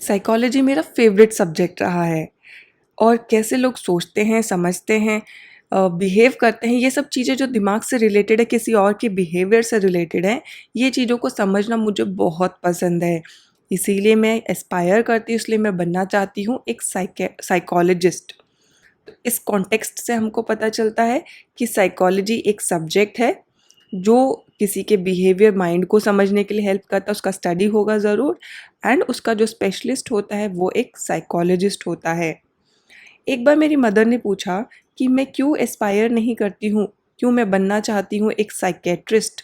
Psychology मेरा favourite subject रहा है और कैसे लोग सोचते हैं, समझते हैं, बिहेव करते हैं, ये सब चीज़ें जो दिमाग से रिलेटेड है, किसी और के बिहेवियर से रिलेटेड है, ये चीज़ों को समझना मुझे बहुत पसंद है। इसीलिए मैं एस्पायर करती हूँ, इसलिए मैं बनना चाहती हूँ एक साइकोलॉजिस्ट। तो इस कॉन्टेक्स्ट से हमको पता चलता है कि साइकोलॉजी एक सब्जेक्ट है जो किसी के बिहेवियर माइंड को समझने के लिए हेल्प करता है, उसका स्टडी होगा ज़रूर। एंड उसका जो स्पेशलिस्ट होता है वो एक साइकोलॉजिस्ट होता है। एक बार मेरी मदर ने पूछा कि मैं क्यों एस्पायर नहीं करती हूँ, क्यों मैं बनना चाहती हूँ एक साइकेट्रिस्ट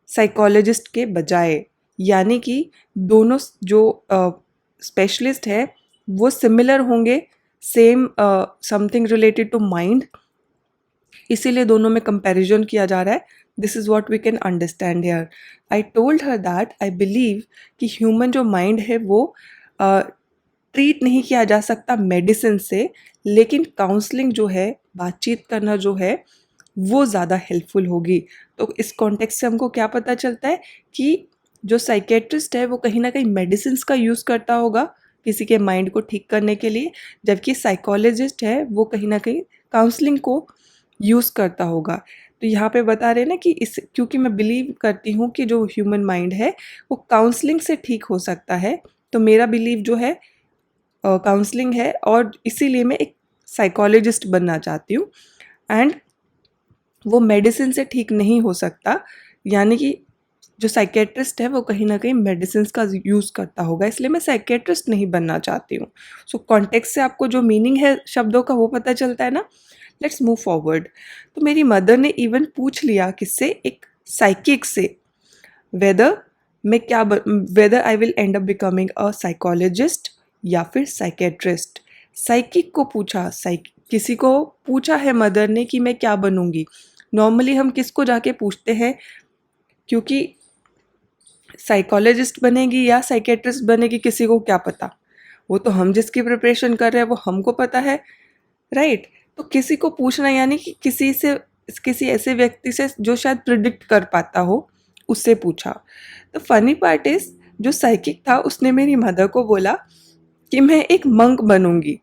साइकोलॉजिस्ट के बजाय। यानी कि दोनों जो स्पेशलिस्ट है वो सिमिलर होंगे, same something related to mind, इसीलिए दोनों में कंपैरिजन किया जा रहा है। This is what we can understand here. I told her that I believe कि ह्यूमन जो माइंड है वो ट्रीट नहीं किया जा सकता मेडिसिन से, लेकिन काउंसलिंग जो है, बातचीत करना जो है, वो ज़्यादा हेल्पफुल होगी। तो इस कॉन्टेक्स्ट से हमको क्या पता चलता है कि जो साइकेट्रिस्ट है वो कहीं ना कहीं मेडिसिन्स का यूज़ करता होगा किसी के माइंड को ठीक करने के लिए, जबकि साइकोलॉजिस्ट है वो कहीं ना कहीं काउंसलिंग को यूज़ करता होगा। तो यहाँ पे बता रहे हैं ना कि इस क्योंकि मैं बिलीव करती हूँ कि जो ह्यूमन माइंड है वो काउंसलिंग से ठीक हो सकता है, तो मेरा बिलीव जो है काउंसलिंग है और इसीलिए मैं एक साइकोलॉजिस्ट बनना चाहती हूँ। एंड वो मेडिसिन से ठीक नहीं हो सकता, यानी कि जो साइकेट्रिस्ट है वो कहीं ना कहीं मेडिसिन का यूज़ करता होगा, इसलिए मैं साइकेट्रिस्ट नहीं बनना चाहती हूँ। सो कॉन्टेक्स्ट से आपको जो मीनिंग है शब्दों का वो पता चलता है ना। Let's move forward. तो मेरी मदर ने इवन पूछ लिया किससे, एक साइकिक से, वेदर मैं क्या whether I will and up becoming a psychologist या फिर साइकेट्रिस्ट। साइकिक को पूछा, किसी को पूछा है मदर ने कि मैं क्या बनूंगी। नॉर्मली हम किसको जाके पूछते हैं, क्योंकि साइकोलॉजिस्ट बनेगी या साइकेट्रिस्ट बनेगी किसी को क्या पता, वो तो हम जिसकी प्रिपरेशन कर रहे हैं वो हमको पता है, राइट। तो किसी को पूछना यानी कि किसी ऐसे व्यक्ति से जो शायद प्रिडिक्ट कर पाता हो, उससे पूछा। तो फनी पार्ट इज, जो साइकिक था उसने मेरी मदर को बोला कि मैं एक मंक बनूंगी,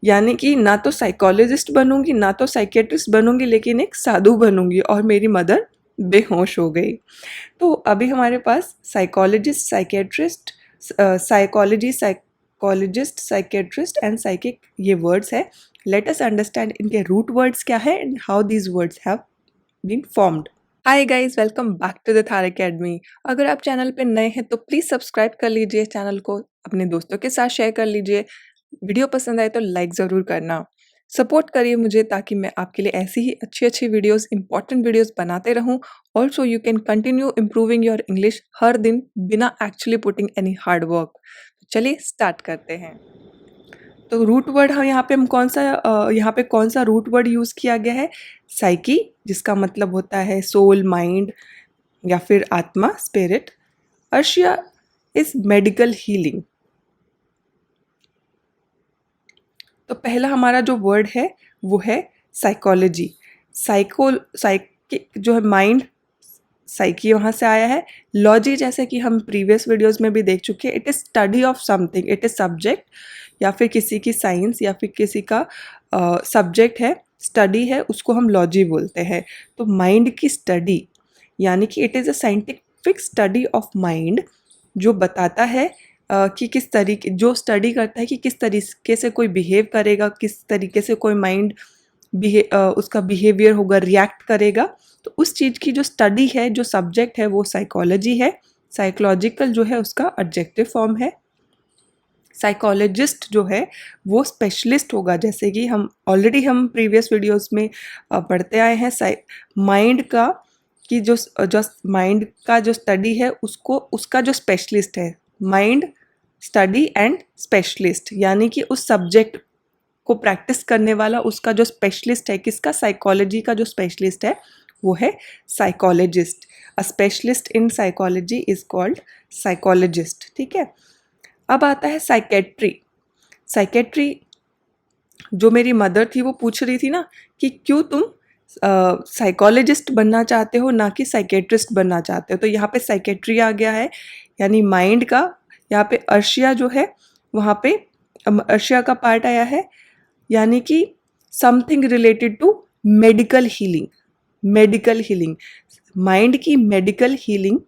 यानी कि ना तो साइकोलॉजिस्ट बनूंगी ना तो साइकेट्रिस्ट बनूंगी, लेकिन एक साधु बनूंगी, और मेरी मदर बेहोश हो गई। तो अभी हमारे पास psychologist, psychiatrist, psychologist, psychiatrist and psychic ये वर्ड्स है। लेट अस अंडरस्टैंड इनके रूट वर्ड्स क्या है and how these words have been formed. Hi guys, welcome back to the Thar academy. अगर आप चैनल पे नए हैं तो प्लीज़ सब्सक्राइब कर लीजिए, चैनल को अपने दोस्तों के साथ शेयर कर लीजिए, वीडियो पसंद आए तो लाइक ज़रूर करना। सपोर्ट करिए मुझे ताकि मैं आपके लिए ऐसी ही अच्छी-अच्छी वीडियोस, इंपॉर्टेंट वीडियोस बनाते रहूं। Also you can continue improving your English हर दिन बिना actually putting any hard work. चलिए स्टार्ट करते हैं। तो रूट वर्ड हम यहाँ पे कौन सा रूट वर्ड यूज़ किया गया है? साइकी, जिसका मतलब होता है सोल, माइंड या फिर आत्मा, स्पिरिट। अर्शिया इज मेडिकल हीलिंग। तो पहला हमारा जो वर्ड है वो है साइकोलॉजी। साइकिक जो है माइंड, साइकी वहाँ से आया है। लॉजी जैसे कि हम प्रीवियस वीडियोस में भी देख चुके हैं, it is study of something, it is subject, या फिर किसी की साइंस या फिर किसी का सब्जेक्ट है, स्टडी है, उसको हम लॉजी बोलते हैं। तो माइंड की स्टडी यानी कि it is a scientific study of mind, जो बताता है कि किस तरीके, जो स्टडी करता है कि किस तरीके से कोई बिहेव करेगा, किस तरीके से कोई माइंड उसका बिहेवियर होगा, रिएक्ट करेगा। तो उस चीज़ की जो स्टडी है, जो सब्जेक्ट है, वो साइकोलॉजी है। साइकोलॉजिकल जो है उसका एडजेक्टिव फॉर्म है। साइकोलॉजिस्ट जो है वो स्पेशलिस्ट होगा, जैसे कि हम प्रीवियस वीडियोस में पढ़ते आए हैं, माइंड का कि जो माइंड का जो स्टडी है उसको, उसका जो स्पेशलिस्ट है, माइंड स्टडी एंड स्पेशलिस्ट, यानी कि उस सब्जेक्ट को प्रैक्टिस करने वाला उसका जो स्पेशलिस्ट है, किसका? साइकोलॉजी का जो स्पेशलिस्ट है वो है psychologist. A specialist in psychology is called psychologist. ठीक है, अब आता है साइकेट्री। साइकेट्री जो मेरी मदर थी वो पूछ रही थी ना कि क्यों तुम साइकोलॉजिस्ट बनना चाहते हो ना कि साइकेट्रिस्ट बनना चाहते हो। तो यहाँ पे साइकेट्री आ गया है, यानी माइंड का यहाँ पे अर्शिया जो है वहाँ पे अर्शिया का पार्ट आया है, यानी कि something related to medical healing. Medical healing, mind की medical healing,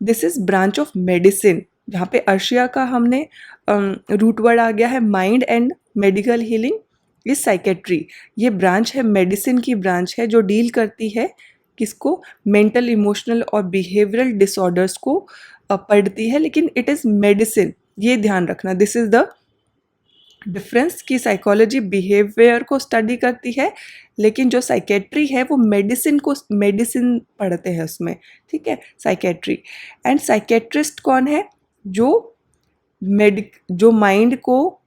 this is branch of medicine. जहाँ पे अर्शिया का हमने रूट वर्ड आ गया है mind and medical healing is psychiatry. ये ब्रांच है, मेडिसिन की ब्रांच है, जो डील करती है किसको, मेंटल इमोशनल और बिहेवियरल डिसऑर्डर्स को पढ़ती है, लेकिन इट इज़ मेडिसिन, ये ध्यान रखना। दिस इज द डिफरेंस कि साइकोलॉजी बिहेवियर को स्टडी करती है, लेकिन जो साइकेट्री है वो मेडिसिन पढ़ते हैं उसमें, ठीक है, साइकेट्री। एंड साइकेट्रिस्ट कौन है, जो माइंड को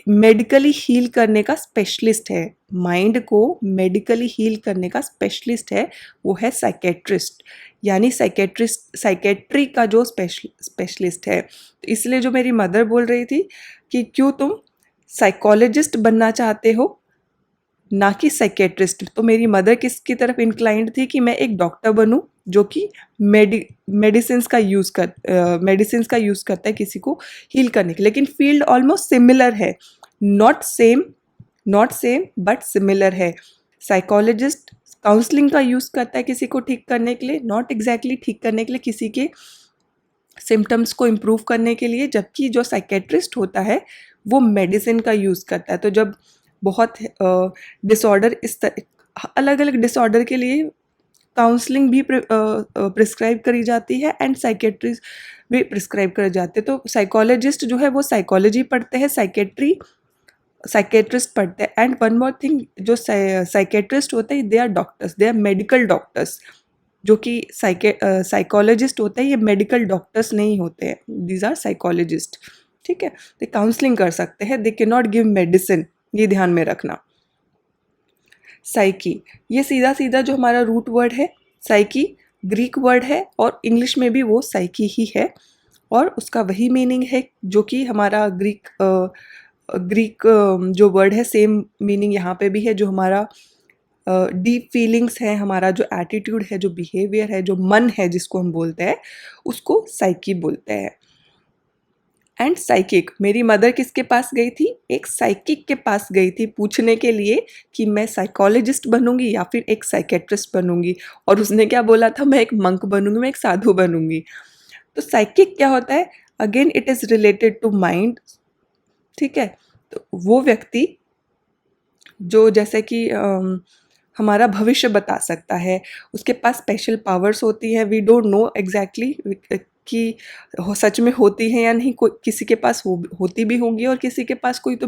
मेडिकली हील करने का स्पेशलिस्ट है, माइंड को मेडिकली हील करने का स्पेशलिस्ट है, वो है साइकेट्रिस्ट, यानी साइकेट्री का जो स्पेशलिस्ट है। तो इसलिए जो मेरी मदर बोल रही थी कि क्यों तुम साइकोलॉजिस्ट बनना चाहते हो ना कि साइकेट्रिस्ट, तो मेरी मदर किसकी तरफ इंक्लाइंड थी कि मैं एक डॉक्टर बनूं जो कि मेडिसिन का यूज़ करता है किसी को हील करने के, लेकिन फील्ड ऑलमोस्ट सिमिलर है, नॉट सेम बट सिमिलर है। साइकोलॉजिस्ट काउंसलिंग का यूज़ करता है किसी को ठीक करने के लिए, नॉट एग्जैक्टली ठीक करने के लिए, किसी के सिम्टम्स को इम्प्रूव करने के लिए, जबकि जो साइकेट्रिस्ट होता है वो मेडिसिन का यूज़ करता है। तो जब बहुत डिसऑर्डर अलग अलग डिसऑर्डर के लिए काउंसलिंग भी प्रिस्क्राइब करी जाती है एंड साइकेट्रिस्ट भी प्रिस्क्राइब करे जाते हैं। तो साइकोलॉजिस्ट जो है वो साइकोलॉजी पढ़ते हैं, साइकेट्रिस्ट पढ़ते हैं। एंड वन मोर थिंग, जो साइकेट्रिस्ट होते हैं they are doctors, they are medical doctors, जो कि साइकोलॉजिस्ट होते हैं ये मेडिकल डॉक्टर्स नहीं होते हैं, दीज आर साइकोलॉजिस्ट, ठीक है। दे काउंसलिंग कर सकते हैं, they can not give medicine, ये ध्यान में रखना। साइकी, ये सीधा सीधा जो हमारा रूट वर्ड है साइकी, ग्रीक वर्ड है और इंग्लिश में भी वो साइकी ही है, और उसका वही मीनिंग है जो कि हमारा ग्रीक जो वर्ड है सेम मीनिंग यहाँ पे भी है। जो हमारा डीप फीलिंग्स है, हमारा जो एटीट्यूड है, जो बिहेवियर है, जो मन है जिसको हम बोलते हैं, उसको साइकी बोलते हैं। एंड साइकिक, मेरी मदर किसके पास गई थी, एक साइकिक के पास गई थी पूछने के लिए कि मैं साइकोलॉजिस्ट बनूंगी या फिर एक साइकेट्रिस्ट बनूंगी, और उसने क्या बोला था, मैं एक मंक बनूंगी, मैं एक साधु बनूंगी। तो साइकिक क्या होता है, again it is related to mind, ठीक है। तो वो व्यक्ति जो जैसे कि हमारा भविष्य बता सकता है, उसके पास स्पेशल पावर्स होती हैं, वी डोंट नो एग्जैक्टली कि सच में होती हैं या नहीं, कोई किसी के पास होती भी होंगी और किसी के पास कोई तो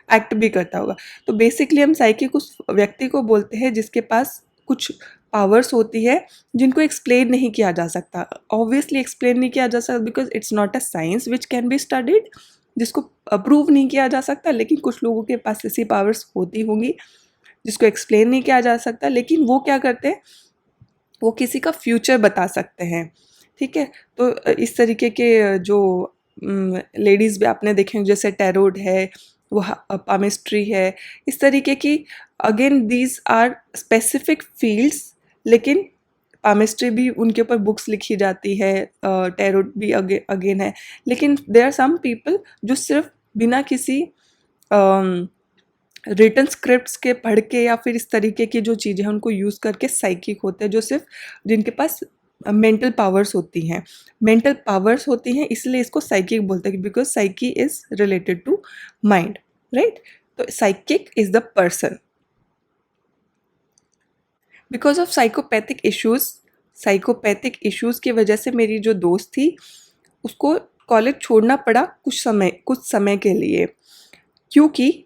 एक्ट भी करता होगा। तो बेसिकली हम साइकिक उस व्यक्ति को बोलते हैं जिसके पास कुछ पावर्स होती है जिनको एक्सप्लेन नहीं किया जा सकता, ऑब्वियसली एक्सप्लेन नहीं किया जा सकता because it's not a science which can be studied, जिसको अप्रूव नहीं किया जा सकता, लेकिन कुछ लोगों के पास ऐसी पावर्स होती होंगी जिसको एक्सप्लेन नहीं किया जा सकता, लेकिन वो क्या करते हैं, वो किसी का फ्यूचर बता सकते हैं, ठीक है। तो इस तरीके के जो लेडीज़ भी आपने देखे जैसे टैरोट है, वो पामिस्ट्री है, इस तरीके की, again these are specific fields, लेकिन पामिस्ट्री भी उनके ऊपर बुक्स लिखी जाती है, टैरोट भी अगेन है, लेकिन देयर आर सम पीपल जो सिर्फ बिना किसी रिटन स्क्रिप्ट्स के पढ़ के या फिर इस तरीके की जो चीज़ें हैं उनको यूज़ करके साइकिक होते हैं, जो सिर्फ जिनके पास मेंटल पावर्स होती हैं, इसलिए इसको साइकिक बोलते हैं, because psyche is related to mind, right. तो psychic is the person. Because of psychopathic issues की वजह से मेरी जो दोस्त थी उसको कॉलेज छोड़ना पड़ा कुछ समय के लिए, क्योंकि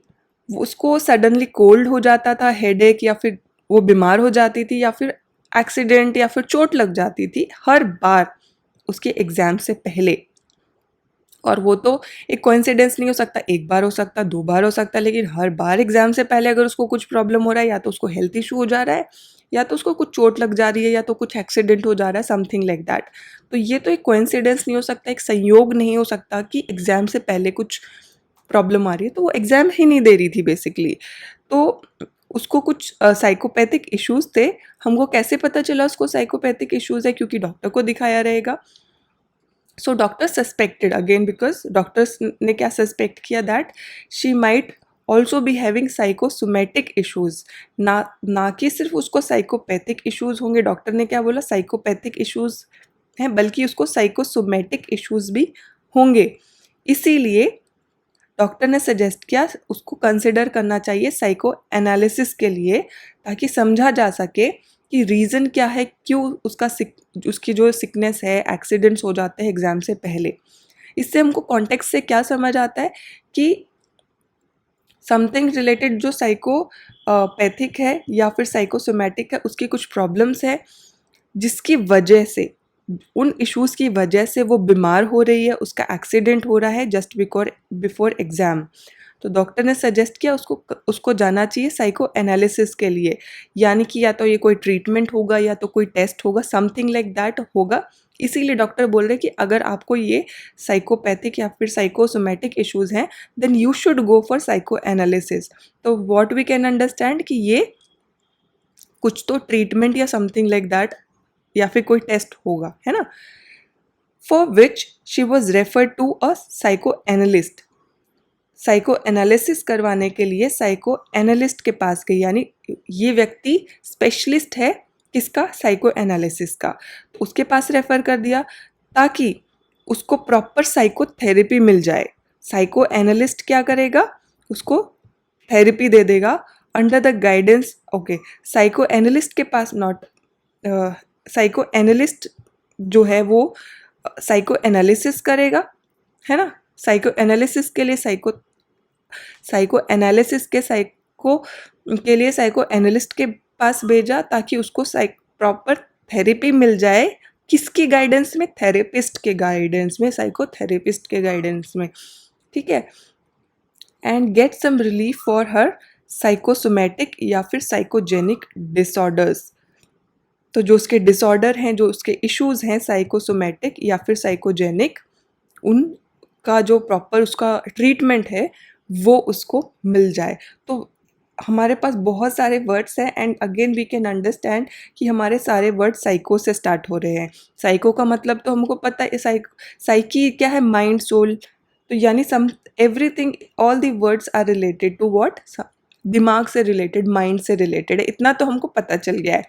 उसको सडनली कोल्ड हो जाता था, हेडेक, या फिर वो बीमार हो जाती थी, या फिर एक्सीडेंट या फिर चोट लग जाती थी हर बार उसके एग्ज़ाम से पहले। और वो तो एक कोइंसिडेंस नहीं हो सकता, एक बार हो सकता, 2 बार हो सकता, लेकिन हर बार एग्ज़ाम से पहले अगर उसको कुछ प्रॉब्लम हो रहा है, या तो उसको हेल्थ इशू हो जा रहा है, या तो उसको कुछ चोट लग जा रही है, या तो कुछ एक्सीडेंट हो जा रहा है, समथिंग लाइक दैट। तो ये तो एक कोइंसिडेंस नहीं हो सकता, एक संयोग नहीं हो सकता कि एग्ज़ाम से पहले कुछ प्रॉब्लम आ रही है, तो वो एग्ज़ाम ही नहीं दे रही थी बेसिकली। तो उसको कुछ साइकोपैथिक इश्यूज़ थे। हमको कैसे पता चला उसको साइकोपैथिक इश्यूज़ है, क्योंकि डॉक्टर को दिखाया रहेगा। So doctor suspected again, because doctors ने क्या सस्पेक्ट किया, that she might also be having psychosomatic issues, ना कि सिर्फ उसको साइकोपैथिक इशूज़ होंगे, डॉक्टर ने क्या बोला, साइकोपैथिक इशूज़ हैं, बल्कि उसको साइकोसोमेटिक इशूज़ भी होंगे। इसीलिए डॉक्टर ने सजेस्ट किया उसको कंसिडर करना चाहिए साइको एनालिसिस के लिए, ताकि समझा जा सके कि रीज़न क्या है, क्यों उसकी जो सिकनेस है, एक्सीडेंट्स हो जाते हैं एग्ज़ाम से पहले। इससे हमको कॉन्टेक्स्ट से क्या समझ आता है कि समथिंग रिलेटेड जो पैथिक है या फिर साइकोसोमेटिक है, उसकी कुछ प्रॉब्लम्स है, जिसकी वजह से, उन इश्यूज़ की वजह से वो बीमार हो रही है, उसका एक्सीडेंट हो रहा है जस्ट बिफोर एग्ज़ाम। तो डॉक्टर ने सजेस्ट किया उसको जाना चाहिए साइको एनालिसिस के लिए, यानी कि या तो ये कोई ट्रीटमेंट होगा या तो कोई टेस्ट होगा, समथिंग लाइक दैट होगा। इसीलिए डॉक्टर बोल रहे हैं कि अगर आपको ये साइकोपैथिक या फिर साइकोसोमेटिक इश्यूज़ हैं, then you should go for psychoanalysis. तो व्हाट वी कैन अंडरस्टैंड कि ये कुछ तो ट्रीटमेंट या समथिंग लाइक दैट या फिर कोई टेस्ट होगा, है ना। For which she was refer to a psychoanalyst. Psychoanalysis करवाने के लिए साइको एनालिस्ट के पास गई, यानी ये व्यक्ति स्पेशलिस्ट है किसका, साइको एनालिसिस का, तो उसके पास रेफर कर दिया ताकि उसको प्रॉपर साइको थेरेपी मिल जाए। साइको एनालिस्ट क्या करेगा, उसको थेरेपी दे देगा under the guidance, okay. Psycho analyst के पास नॉट साइको एनालिस्ट जो है वो साइको एनालिसिस करेगा, है ना। साइको एनालिसिस के लिए साइको एनालिस्ट के पास भेजा ताकि उसको प्रॉपर थेरेपी मिल जाए, किसकी गाइडेंस में, थेरेपिस्ट के गाइडेंस में, साइकोथेरेपिस्ट के गाइडेंस में, ठीक है। And get some relief for her psychosomatic या फिर साइकोजेनिक डिसऑर्डर्स। तो जो उसके डिसऑर्डर हैं, जो उसके इश्यूज़ हैं साइकोसोमेटिक या फिर साइकोजेनिक, उनका जो प्रॉपर उसका ट्रीटमेंट है वो उसको मिल जाए। तो हमारे पास बहुत सारे वर्ड्स हैं and again we can understand कि हमारे सारे वर्ड साइको से स्टार्ट हो रहे हैं। साइको का मतलब तो हमको पता है, साइकी क्या है, माइंड सोल। तो यानी everything, all the words are related to what, दिमाग से रिलेटेड, माइंड से रिलेटेड है, इतना तो हमको पता चल गया है।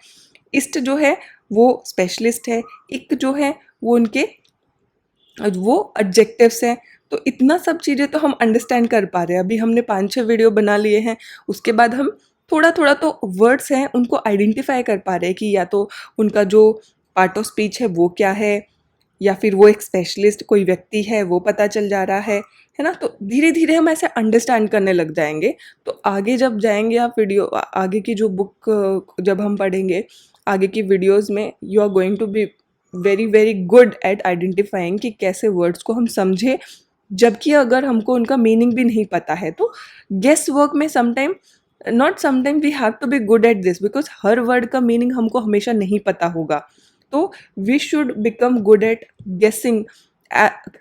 इस्ट जो है वो स्पेशलिस्ट है, इक जो है वो एडजेक्टिव्स हैं। तो इतना सब चीज़ें तो हम अंडरस्टैंड कर पा रहे हैं। अभी हमने 5-6 वीडियो बना लिए हैं, उसके बाद हम थोड़ा थोड़ा तो वर्ड्स हैं उनको आइडेंटिफाई कर पा रहे हैं कि या तो उनका जो पार्ट ऑफ स्पीच है वो क्या है, या फिर वो एक स्पेशलिस्ट कोई व्यक्ति है वो पता चल जा रहा है ना। तो धीरे धीरे हम ऐसे अंडरस्टैंड करने लग जाएंगे। तो आगे जब जाएंगे आप वीडियो, आगे की जो बुक जब हम पढ़ेंगे, आगे की वीडियोस में, you are going to be very very good at identifying कि कैसे वर्ड्स को हम समझे, जबकि अगर हमको उनका मीनिंग भी नहीं पता है तो गेस वर्क में sometime we have to be good at this, because हर वर्ड का मीनिंग हमको हमेशा नहीं पता होगा। तो we should become good at guessing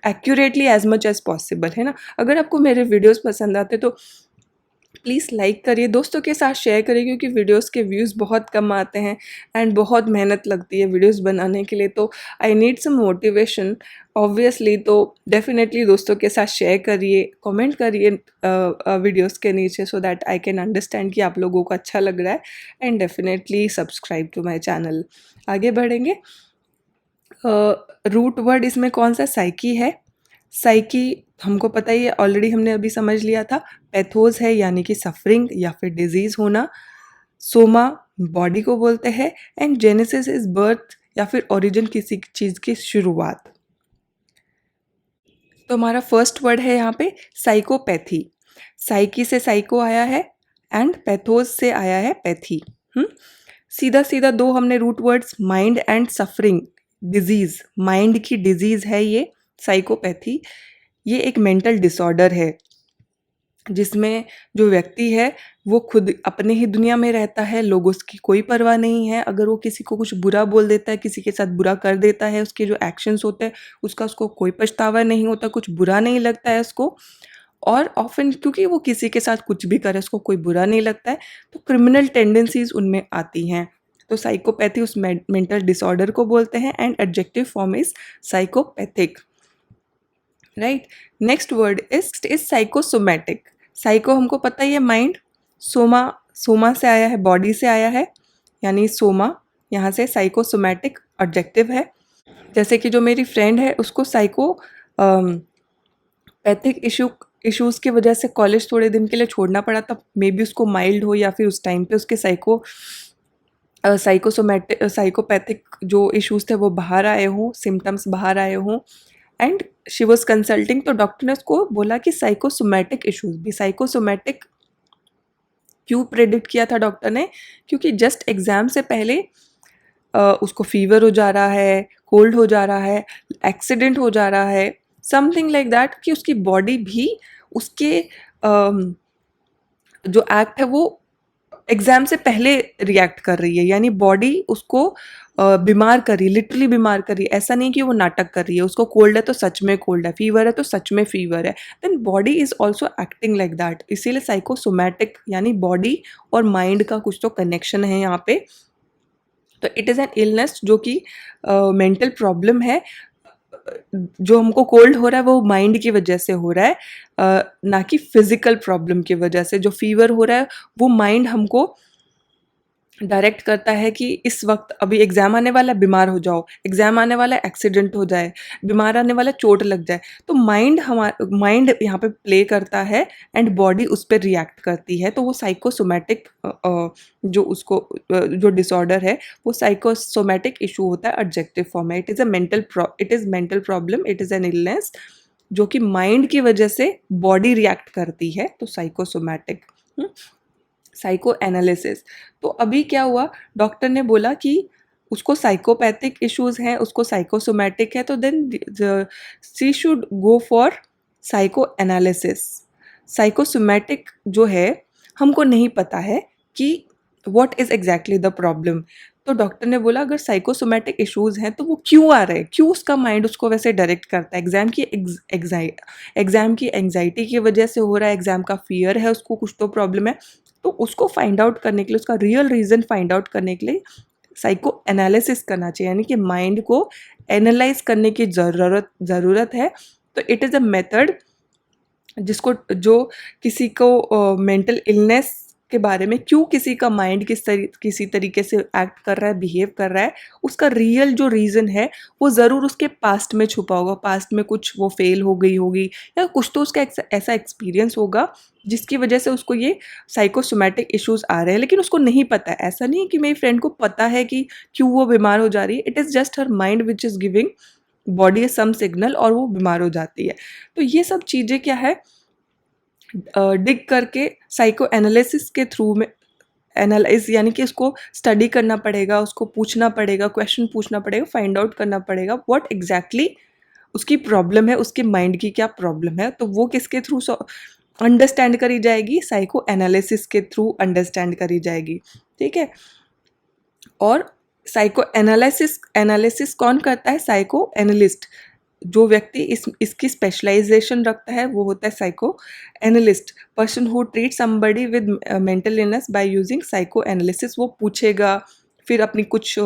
accurately as much as possible, है ना। अगर आपको मेरे वीडियोस पसंद आते तो प्लीज़ लाइक करिए, दोस्तों के साथ शेयर करिए, क्योंकि वीडियोस के व्यूज़ बहुत कम आते हैं एंड बहुत मेहनत लगती है वीडियोस बनाने के लिए। तो I need some motivation obviously. तो डेफिनेटली दोस्तों के साथ शेयर करिए, कमेंट करिए वीडियोस के नीचे, so that I can understand कि आप लोगों को अच्छा लग रहा है। And definitely subscribe to my channel. आगे बढ़ेंगे। रूट वर्ड इसमें कौन सा, साइकी है। साइकी हमको पता ही है, ऑलरेडी हमने अभी समझ लिया था। पैथोस है यानी कि सफरिंग या फिर डिजीज़ होना। सोमा बॉडी को बोलते हैं। एंड जेनेसिस इज बर्थ या फिर ओरिजिन, किसी चीज़ की शुरुआत। तो हमारा फर्स्ट वर्ड है यहाँ पे साइकोपैथी। साइकी से साइको आया है एंड पैथोस से आया है पैथी। सीधा सीधा दो हमने root words, mind and suffering, disease, mind की डिजीज़ है ये साइकोपैथी। ये एक मेंटल डिसऑर्डर है जिसमें जो व्यक्ति है वो खुद अपने ही दुनिया में रहता है, लोगों उसकी कोई परवाह नहीं है। अगर वो किसी को कुछ बुरा बोल देता है, किसी के साथ बुरा कर देता है, उसके जो एक्शंस होते हैं उसको कोई पछतावा नहीं होता, कुछ बुरा नहीं लगता है उसको। और ऑफन क्योंकि वो किसी के साथ कुछ भी करे उसको कोई बुरा नहीं लगता है, तो क्रिमिनल टेंडेंसीज उनमें आती हैं। तो साइकोपैथी उस मेंटल डिसऑर्डर को बोलते हैं and adjective form is psychopathic. Right. Next word is psychosomatic. Psycho हमको पता ही है माइंड, सोमा सोमा से आया है, बॉडी से आया है, यानी सोमा यहाँ से साइकोसोमैटिक ऑब्जेक्टिव है। जैसे कि जो मेरी फ्रेंड है उसको साइको पैथिक इश्यूज़ की वजह से कॉलेज थोड़े दिन के लिए छोड़ना पड़ा था। मे बी उसको माइल्ड हो या फिर उस टाइम पे उसके साइकोपैथिक जो इश्यूज़ थे वो बाहर आए हों, सिम्टम्स बाहर आए हों, एंड शी वाज कंसल्टिंग। तो डॉक्टर ने उसको बोला कि साइकोसोमैटिक इश्यूज़ भी। साइकोसोमैटिक क्यों प्रेडिक्ट किया था डॉक्टर ने? क्योंकि जस्ट एग्ज़ाम से पहले उसको फीवर हो जा रहा है, कोल्ड हो जा रहा है, एक्सीडेंट हो जा रहा है, समथिंग लाइक दैट, कि उसकी बॉडी भी उसके जो एक्ट है वो एग्ज़ाम से पहले रिएक्ट कर रही है, यानी बॉडी उसको बीमार कर रही है, लिटरली बीमार कर रही है। ऐसा नहीं कि वो नाटक कर रही है, उसको कोल्ड है तो सच में कोल्ड है, फीवर है तो सच में फीवर है। Then body is also acting like that. इसीलिए साइकोसोमैटिक यानी बॉडी और माइंड का कुछ तो कनेक्शन है यहाँ पे। तो इट इज़ एन इलनेस जो कि मेंटल प्रॉब्लम है। जो हमको कोल्ड हो रहा है वो माइंड की वजह से हो रहा है, ना कि फिजिकल प्रॉब्लम की वजह से। जो फीवर हो रहा है वो माइंड हमको डायरेक्ट करता है कि इस वक्त अभी एग्ज़ाम आने वाला है, बीमार हो जाओ, एग्ज़ाम आने वाला है, एक्सीडेंट हो जाए, बीमार आने वाला है, चोट लग जाए। तो माइंड यहाँ पे प्ले करता है एंड बॉडी उस पर रिएक्ट करती है। तो वो साइकोसोमैटिक जो डिसऑर्डर है वो साइकोसोमैटिक इशू होता है ऑब्जेक्टिव फॉर्म में। It is mental problem, it is an illness जो कि माइंड की वजह से बॉडी रिएक्ट करती है। तो साइकोसोमैटिक। Psycho analysis. तो अभी क्या हुआ, डॉक्टर ने बोला कि उसको साइकोपैथिक इश्यूज हैं, उसको साइकोसोमैटिक है, तो then she should go for psychoanalysis. Psychosomatic जो है हमको नहीं पता है कि what is exactly the problem. तो डॉक्टर ने बोला अगर साइकोसोमैटिक इश्यूज हैं तो वो क्यों आ रहे हैं, क्यों उसका माइंड उसको वैसे डायरेक्ट करता है। एग्जाम की एंग्जाइटी की वजह से हो रहा है, एग्जाम का फियर है, उसको कुछ तो प्रॉब्लम है। तो उसको फाइंड आउट करने के लिए, उसका रियल रीज़न फाइंड आउट करने के लिए साइको एनालिसिस करना चाहिए, यानी कि माइंड को एनालाइज करने की ज़रूरत है। तो इट इज़ अ मेथड जिसको जो किसी को मेंटल इलनेस के बारे में, क्यों किसी का माइंड किसी तरीके से एक्ट कर रहा है, बिहेव कर रहा है, उसका रियल जो रीज़न है वो ज़रूर उसके पास्ट में छुपा होगा। पास्ट में कुछ वो फेल हो गई होगी या कुछ तो उसका ऐसा एक्सपीरियंस होगा जिसकी वजह से उसको ये साइकोसोमैटिक इश्यूज आ रहे हैं, लेकिन उसको नहीं पता है। ऐसा नहीं है कि मेरी फ्रेंड को पता है कि क्यों वो बीमार हो जा रही है, it is just her mind which is giving body some signal और वो बीमार हो जाती है। तो ये सब चीज़ें क्या है, डिग करके साइको एनालिसिस के थ्रू में एनालाइज, यानी कि उसको स्टडी करना पड़ेगा, उसको पूछना पड़ेगा, क्वेश्चन पूछना पड़ेगा, फाइंड आउट करना पड़ेगा व्हाट एग्जैक्टली उसकी प्रॉब्लम है, उसके माइंड की क्या प्रॉब्लम है। तो वो किसके थ्रू अंडरस्टैंड करी जाएगी, साइको एनालिसिस के थ्रू अंडरस्टैंड करी जाएगी। ठीक है। और साइको एनालिसिस कौन करता है, साइको एनालिस्ट। जो व्यक्ति इसकी स्पेशलाइजेशन रखता है वो होता है psycho analyst. Person who treat somebody with mental illness by using psycho analysis. वो पूछेगा, फिर अपनी कुछ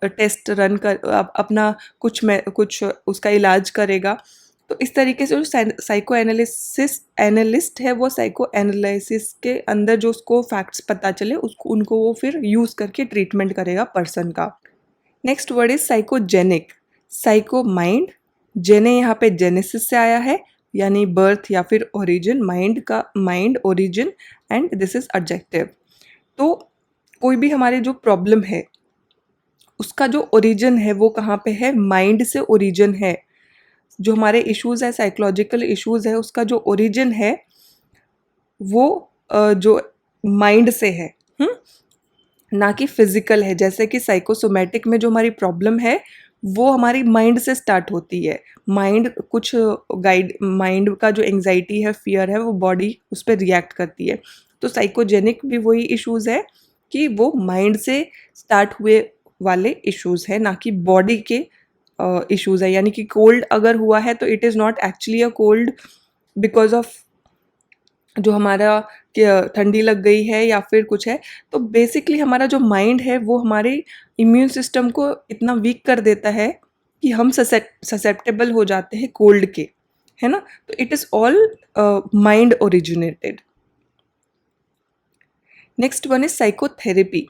टेस्ट रन कर अपना कुछ उसका इलाज करेगा। तो इस तरीके से जो साइको एनालिस्ट है वो साइको एनालिसिस के अंदर जो उसको फैक्ट्स पता चले उसको उनको वो फिर यूज़ करके ट्रीटमेंट करेगा पर्सन का। Next word is psychogenic. Psycho mind, जेने यहाँ पे जेनेसिस से आया है, यानी बर्थ या फिर origin, mind origin, and this is adjective. तो कोई भी हमारी जो प्रॉब्लम है उसका जो ओरिजिन है वो कहाँ पे है, माइंड से ओरिजिन है। जो हमारे इश्यूज है, साइकोलॉजिकल इश्यूज है, उसका जो ओरिजिन है वो जो माइंड से है, ना कि फिजिकल है। जैसे कि साइकोसोमैटिक में जो हमारी प्रॉब्लम है वो हमारी माइंड से स्टार्ट होती है। माइंड का जो एंग्जाइटी है, फियर है, वो बॉडी उस पर रिएक्ट करती है। तो साइकोजेनिक भी वही इश्यूज है कि वो माइंड से स्टार्ट हुए वाले इश्यूज है, ना कि बॉडी के इश्यूज है। यानी कि कोल्ड अगर हुआ है तो it is not actually a cold because of जो हमारा ठंडी लग गई है या फिर कुछ है। तो बेसिकली हमारा जो माइंड है वो हमारे इम्यून सिस्टम को इतना वीक कर देता है कि हम ससेप्टेबल हो जाते हैं कोल्ड के। है ना? तो it is all mind originated. Next one is psychotherapy.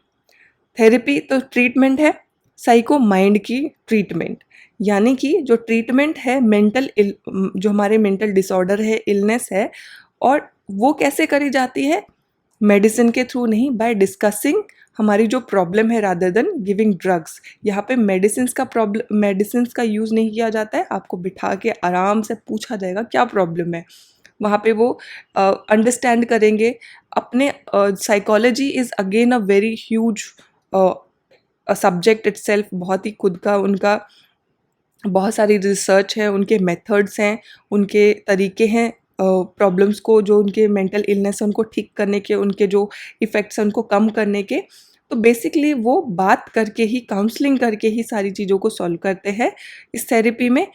Therapy तो ट्रीटमेंट है, साइको माइंड की ट्रीटमेंट, यानी कि जो ट्रीटमेंट है जो हमारे मेंटल डिसऑर्डर है, इलनेस है, और वो कैसे करी जाती है? मेडिसिन के थ्रू नहीं, बाय डिस्कसिंग हमारी जो प्रॉब्लम है रादर देन गिविंग ड्रग्स। यहाँ पे मेडिसिन का यूज़ नहीं किया जाता है, आपको बिठा के आराम से पूछा जाएगा क्या प्रॉब्लम है। वहाँ पे वो अंडरस्टैंड करेंगे अपने। Psychology is again a very huge subject itself, बहुत ही खुद का उनका बहुत सारी रिसर्च है, उनके मेथड्स हैं, उनके तरीके हैं प्रॉब्लम्स को, जो उनके मेंटल इलनेस है उनको ठीक करने के, उनके जो इफ़ेक्ट्स हैं उनको कम करने के। तो बेसिकली वो बात करके ही, काउंसलिंग करके ही सारी चीज़ों को सॉल्व करते हैं इस थेरेपी में,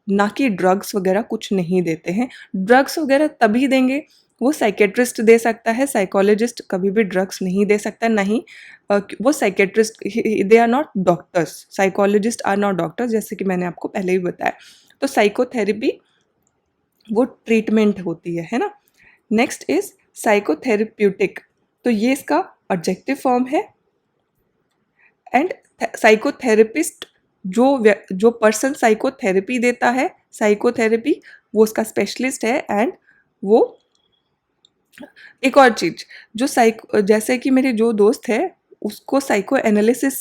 ना कि ड्रग्स वगैरह कुछ नहीं देते हैं। ड्रग्स वगैरह तभी देंगे, वो साइकियाट्रिस्ट दे सकता है, साइकोलॉजिस्ट कभी भी ड्रग्स नहीं दे सकता, नहीं वो psychiatrist, they are not doctors, psychologist are not doctors, जैसे कि मैंने आपको पहले ही बताया। तो साइकोथेरेपी वो ट्रीटमेंट होती है ना। नेक्स्ट इज साइकोथेरेप्यूटिक, तो ये इसका ऑब्जेक्टिव फॉर्म है। एंड साइकोथेरेपिस्ट, जो पर्सन साइकोथेरेपी देता है, साइकोथेरेपी, वो उसका स्पेशलिस्ट है। एंड वो एक और चीज़, जो जैसे कि मेरे जो दोस्त है, उसको साइको एनालिसिस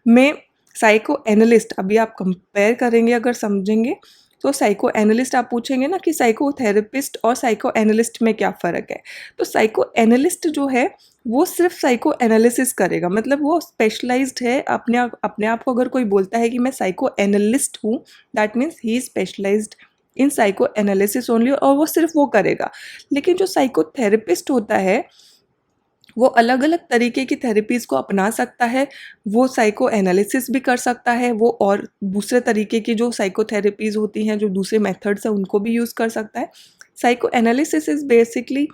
में, साइको एनालिस्ट, अभी आप कंपेयर करेंगे अगर समझेंगे, तो साइको एनालिस्ट आप पूछेंगे ना कि साइकोथेरेपिस्ट और साइको एनालिस्ट में क्या फ़र्क है? तो साइको एनालिस्ट जो है वो सिर्फ साइको एनालिसिस करेगा, मतलब वो स्पेशलाइज्ड है। अपने आप को अगर कोई बोलता है कि मैं साइको एनालिस्ट हूँ, that means he is specialised in psychoanalysis only, और वो सिर्फ वो करेगा। लेकिन जो साइकोथेरेपिस्ट होता है, वो अलग अलग तरीके की थेरेपीज़ को अपना सकता है, वो साइको एनालिसिस भी कर सकता है, वो और दूसरे तरीके की जो साइकोथेरेपीज़ होती हैं, जो दूसरे मेथड्स हैं, उनको भी यूज़ कर सकता है। साइको एनालिसिस इज़ बेसिकली,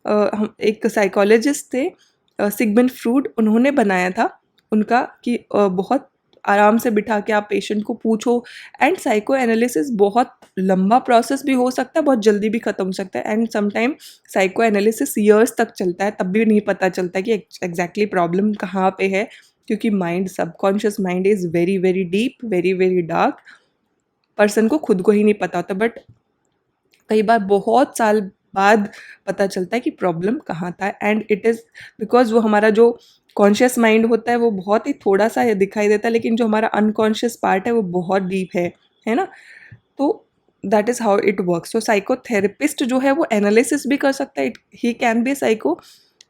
हम एक साइकोलॉजिस्ट थे सिगमंड फ्रूड, उन्होंने बनाया था उनका कि बहुत आराम से बिठा के आप पेशेंट को पूछो। एंड साइको एनालिसिस बहुत लंबा प्रोसेस भी हो सकता है, बहुत जल्दी भी ख़त्म हो सकता है। And sometime psycho analysis years तक चलता है, तब भी नहीं पता चलता कि एग्जैक्टली प्रॉब्लम कहाँ पे है, क्योंकि mind, subconscious mind is very very deep, very very dark, person को खुद को ही नहीं पता होता। बट कई बार बहुत साल बाद पता चलता है कि प्रॉब्लम कहाँ था। एंड इट इज़ बिकॉज वो हमारा जो कॉन्शियस माइंड होता है वो बहुत ही थोड़ा सा दिखाई देता है, लेकिन जो हमारा अनकॉन्शियस पार्ट है वो बहुत डीप है ना। तो that is how it works. तो साइकोथेरेपिस्ट जो है वो एनालिसिस भी कर सकता है, he can be psycho,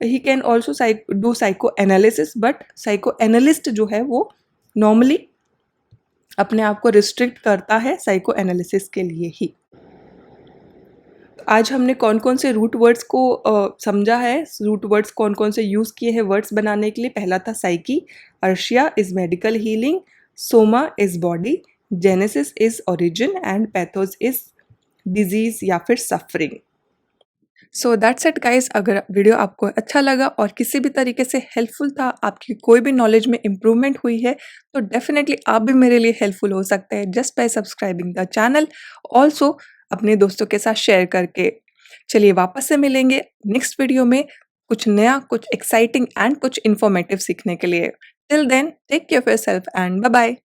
he can also do psycho analysis, but psycho analyst जो है वो नॉर्मली अपने आप को रिस्ट्रिक्ट करता है साइको एनालिसिस के लिए ही। आज हमने कौन-कौन से रूट वर्ड्स को समझा है, रूट वर्ड्स कौन-कौन से यूज़ किए हैं वर्ड्स बनाने के लिए। पहला था साइकी, अर्शिया is medical healing, soma is body, genesis is origin, and pathos is disease या फिर suffering. So that's it guys. अगर वीडियो आपको अच्छा लगा और किसी भी तरीके से हेल्पफुल था, आपकी कोई भी नॉलेज में इम्प्रूवमेंट हुई है, तो डेफिनेटली आप भी मेरे लिए हेल्पफुल हो सकते हैं just by subscribing the channel, also अपने दोस्तों के साथ शेयर करके। चलिए वापस से मिलेंगे नेक्स्ट वीडियो में, कुछ नया, कुछ एक्साइटिंग एंड कुछ इन्फॉर्मेटिव सीखने के लिए। Till then take care of yourself and bye bye.